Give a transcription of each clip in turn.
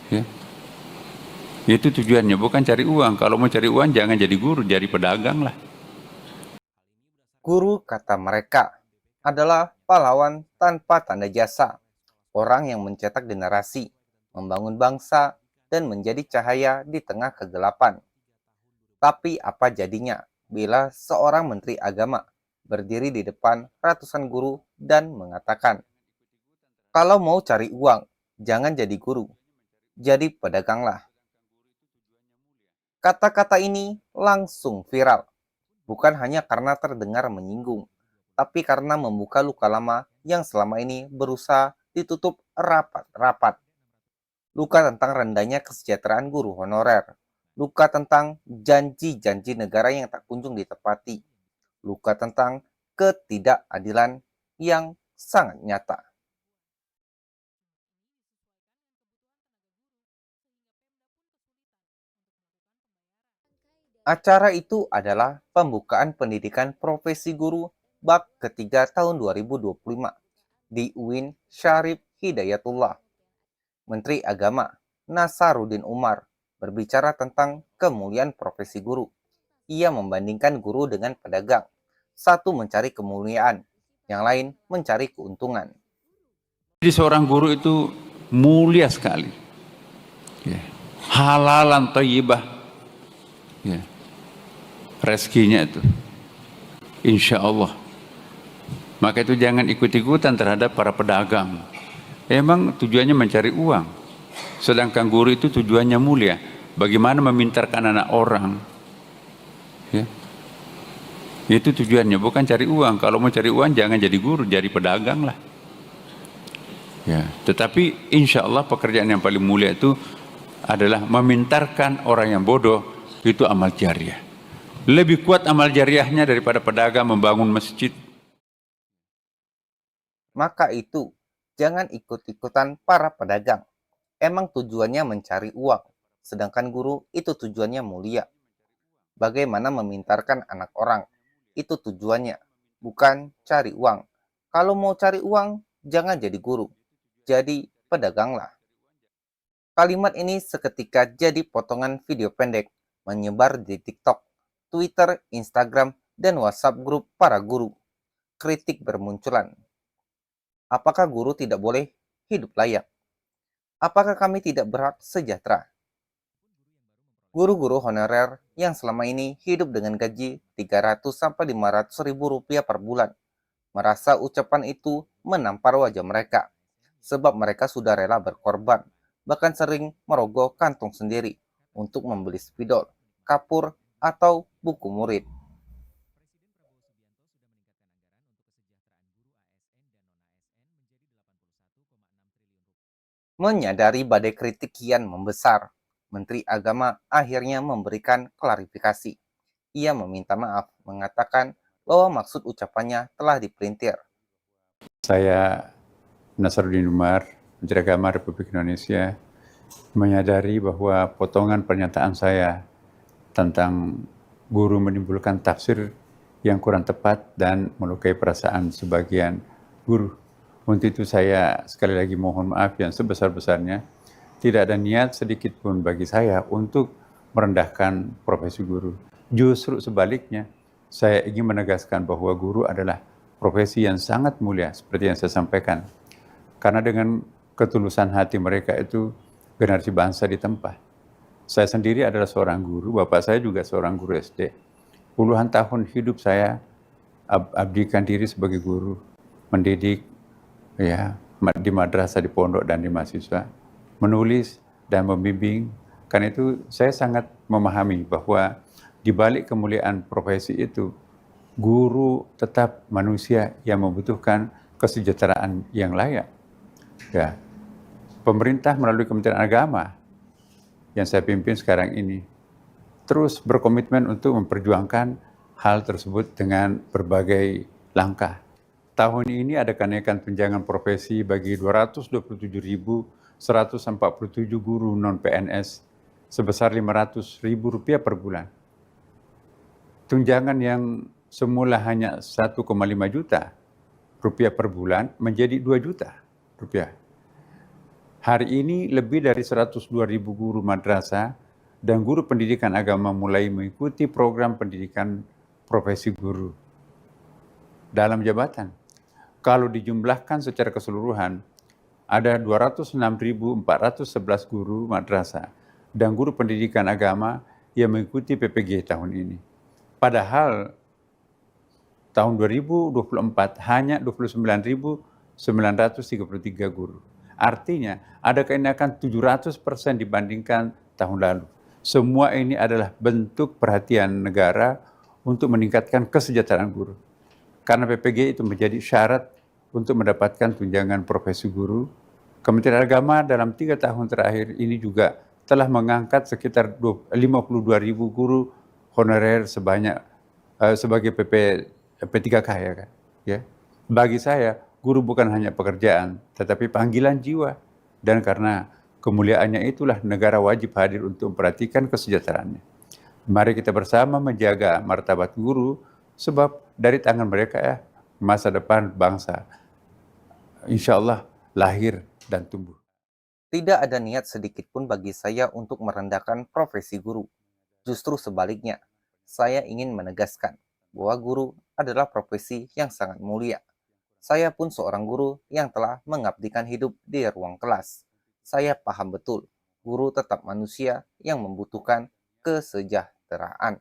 Ya. Itu tujuannya, bukan cari uang. Kalau mau cari uang jangan jadi guru, jadi pedagang lah. Guru, kata mereka, adalah pahlawan tanpa tanda jasa, orang yang mencetak generasi, membangun bangsa, dan menjadi cahaya di tengah kegelapan. Tapi apa jadinya bila seorang menteri agama berdiri di depan ratusan guru dan mengatakan, kalau mau cari uang, jangan jadi guru, jadi pedaganglah. Kata-kata ini langsung viral, bukan hanya karena terdengar menyinggung, tapi karena membuka luka lama yang selama ini berusaha ditutup rapat-rapat. Luka tentang rendahnya kesejahteraan guru honorer, luka tentang janji-janji negara yang tak kunjung ditepati, luka tentang ketidakadilan yang sangat nyata. Acara itu adalah pembukaan pendidikan profesi guru bab ketiga tahun 2025 di UIN Syarif Hidayatullah. Menteri Agama Nasaruddin Umar berbicara tentang kemuliaan profesi guru. Ia membandingkan guru dengan pedagang. Satu mencari kemuliaan, yang lain mencari keuntungan. Jadi seorang guru itu mulia sekali. Ya. Halalan thayyibah. Ya. Rezekinya itu. Insya Allah. Maka itu jangan ikut-ikutan terhadap para pedagang. Emang tujuannya mencari uang. Sedangkan guru itu tujuannya mulia. Bagaimana memintarkan anak orang. Ya. Itu tujuannya, bukan cari uang. Kalau mau cari uang jangan jadi guru, jadi pedagang lah. Ya. Tetapi insya Allah pekerjaan yang paling mulia itu adalah memintarkan orang yang bodoh. Itu amal jariah. Lebih kuat amal jariahnya daripada pedagang membangun masjid. Maka itu, jangan ikut-ikutan para pedagang. Emang tujuannya mencari uang, sedangkan guru itu tujuannya mulia. Bagaimana memintarkan anak orang, itu tujuannya, bukan cari uang. Kalau mau cari uang, jangan jadi guru, jadi pedaganglah. Kalimat ini seketika jadi potongan video pendek menyebar di TikTok, Twitter, Instagram, dan WhatsApp grup para guru. Kritik bermunculan. Apakah guru tidak boleh hidup layak? Apakah kami tidak berhak sejahtera? Guru-guru honorer yang selama ini hidup dengan gaji 300-500 ribu rupiah per bulan merasa ucapan itu menampar wajah mereka, sebab mereka sudah rela berkorban, bahkan sering merogoh kantong sendiri untuk membeli spidol, kapur, atau buku murid. Menyadari badai kritik kian membesar, Menteri Agama akhirnya memberikan klarifikasi. Ia meminta maaf, mengatakan bahwa maksud ucapannya telah dipelintir. Saya Nasaruddin Umar, Menteri Agama Republik Indonesia, menyadari bahwa potongan pernyataan saya tentang guru menimbulkan tafsir yang kurang tepat dan melukai perasaan sebagian guru. Untuk itu saya sekali lagi mohon maaf yang sebesar-besarnya. Tidak ada niat sedikit pun bagi saya untuk merendahkan profesi guru. Justru sebaliknya, saya ingin menegaskan bahwa guru adalah profesi yang sangat mulia seperti yang saya sampaikan. Karena dengan ketulusan hati mereka itu generasi bangsa ditempa. Saya sendiri adalah seorang guru, bapak saya juga seorang guru SD. Puluhan tahun hidup saya abdikan diri sebagai guru, mendidik ya di madrasah, di pondok dan di mahasiswa, menulis dan membimbing. Karena itu saya sangat memahami bahwa di balik kemuliaan profesi itu, guru tetap manusia yang membutuhkan kesejahteraan yang layak. Ya, pemerintah melalui Kementerian Agama yang saya pimpin sekarang ini terus berkomitmen untuk memperjuangkan hal tersebut dengan berbagai langkah. Tahun ini ada kenaikan tunjangan profesi bagi 227.147 guru non-PNS sebesar Rp500.000 per bulan. Tunjangan yang semula hanya 1,5 juta rupiah per bulan menjadi 2 juta rupiah. Hari ini lebih dari 102.000 guru madrasah dan guru pendidikan agama mulai mengikuti program pendidikan profesi guru dalam jabatan. Kalau dijumlahkan secara keseluruhan, ada 206.411 guru madrasah dan guru pendidikan agama yang mengikuti PPG tahun ini. Padahal tahun 2024 hanya 29.933 guru. Artinya ada kenaikan 700% dibandingkan tahun lalu. Semua ini adalah bentuk perhatian negara untuk meningkatkan kesejahteraan guru. Karena PPG itu menjadi syarat untuk mendapatkan tunjangan profesi guru. Kementerian Agama dalam 3 tahun terakhir ini juga telah mengangkat sekitar 52.000 guru honorer sebagai P3K ya kan. Ya. Bagi saya, guru bukan hanya pekerjaan, tetapi panggilan jiwa. Dan karena kemuliaannya itulah negara wajib hadir untuk memperhatikan kesejahteraannya. Mari kita bersama menjaga martabat guru, sebab dari tangan mereka ya masa depan bangsa insya Allah lahir dan tumbuh. Tidak ada niat sedikit pun bagi saya untuk merendahkan profesi guru. Justru sebaliknya, saya ingin menegaskan bahwa guru adalah profesi yang sangat mulia. Saya pun seorang guru yang telah mengabdikan hidup di ruang kelas. Saya paham betul, guru tetap manusia yang membutuhkan kesejahteraan.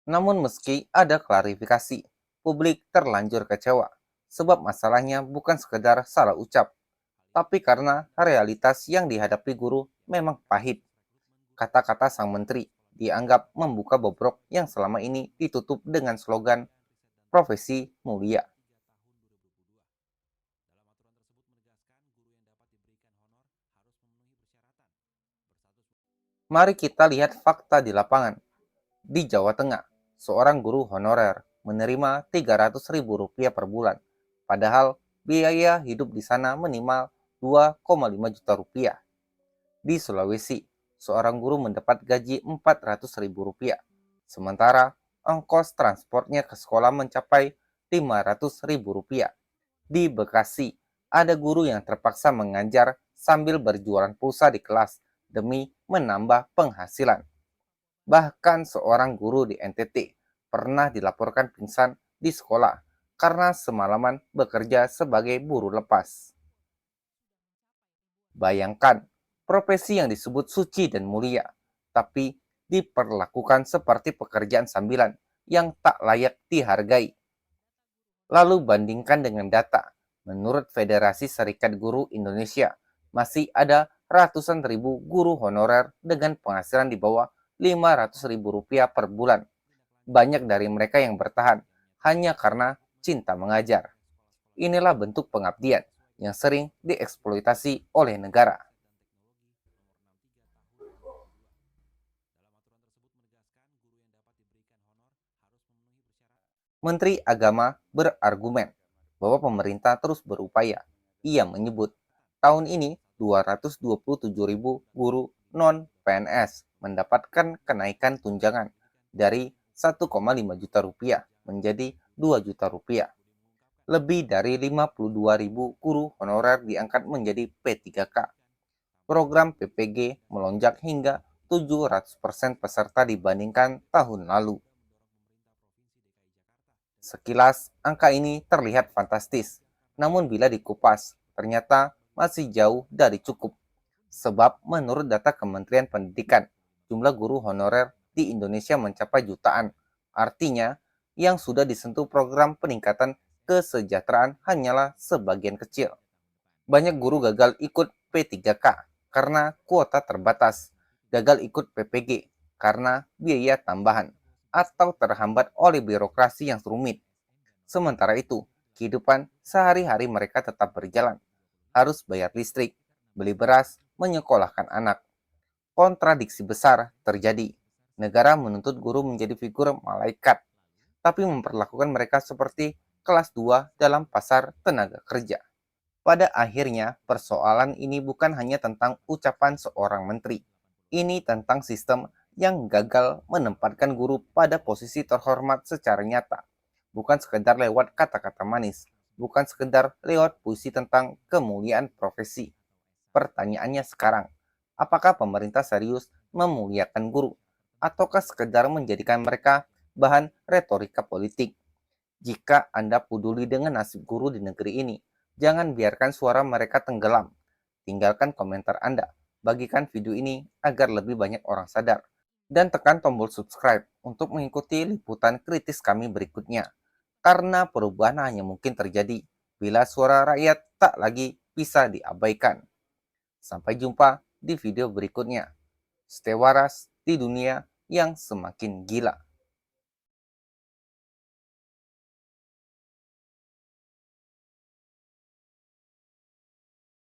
Namun meski ada klarifikasi, publik terlanjur kecewa, sebab masalahnya bukan sekedar salah ucap, tapi karena realitas yang dihadapi guru memang pahit. Kata-kata sang menteri dianggap membuka bobrok yang selama ini ditutup dengan slogan profesi mulia. Mari kita lihat fakta di lapangan. Di Jawa Tengah, seorang guru honorer menerima Rp300.000 per bulan, padahal biaya hidup di sana minimal Rp2,5 juta. Di Sulawesi, seorang guru mendapat gaji Rp400.000, sementara ongkos transportnya ke sekolah mencapai Rp500.000. Di Bekasi, ada guru yang terpaksa mengajar sambil berjualan pulsa di kelas demi menambah penghasilan. Bahkan seorang guru di NTT pernah dilaporkan pingsan di sekolah karena semalaman bekerja sebagai buruh lepas. Bayangkan, profesi yang disebut suci dan mulia, tapi diperlakukan seperti pekerjaan sambilan yang tak layak dihargai. Lalu bandingkan dengan data. Menurut Federasi Serikat Guru Indonesia, masih ada ratusan ribu guru honorer dengan penghasilan di bawah Rp500.000 per bulan. Banyak dari mereka yang bertahan hanya karena cinta mengajar. Inilah bentuk pengabdian yang sering dieksploitasi oleh negara. Menteri Agama berargumen bahwa pemerintah terus berupaya. Ia menyebut tahun ini 227.000 guru non-PNS mendapatkan kenaikan tunjangan dari Rp1,5 juta menjadi Rp2 juta. Lebih dari 52.000 guru honorer diangkat menjadi P3K. Program PPG melonjak hingga 700% peserta dibandingkan tahun lalu. Sekilas, angka ini terlihat fantastis, namun bila dikupas, ternyata masih jauh dari cukup. Sebab menurut data Kementerian Pendidikan, jumlah guru honorer di Indonesia mencapai jutaan. Artinya, yang sudah disentuh program peningkatan kesejahteraan hanyalah sebagian kecil. Banyak guru gagal ikut P3K karena kuota terbatas, gagal ikut PPG karena biaya tambahan, atau terhambat oleh birokrasi yang rumit. Sementara itu, kehidupan sehari-hari mereka tetap berjalan. Harus bayar listrik, beli beras, menyekolahkan anak. Kontradiksi besar terjadi. Negara menuntut guru menjadi figur malaikat, tapi memperlakukan mereka seperti kelas 2 dalam pasar tenaga kerja. Pada akhirnya, persoalan ini bukan hanya tentang ucapan seorang menteri. Ini tentang sistem yang gagal menempatkan guru pada posisi terhormat secara nyata. Bukan sekedar lewat kata-kata manis, bukan sekedar lewat puisi tentang kemuliaan profesi. Pertanyaannya sekarang, apakah pemerintah serius memuliakan guru? Ataukah sekedar menjadikan mereka bahan retorika politik? Jika Anda peduli dengan nasib guru di negeri ini, jangan biarkan suara mereka tenggelam. Tinggalkan komentar Anda, bagikan video ini agar lebih banyak orang sadar, dan tekan tombol subscribe untuk mengikuti liputan kritis kami berikutnya. Karena perubahan hanya mungkin terjadi bila suara rakyat tak lagi bisa diabaikan. Sampai jumpa di video berikutnya. Stay waras di dunia yang semakin gila.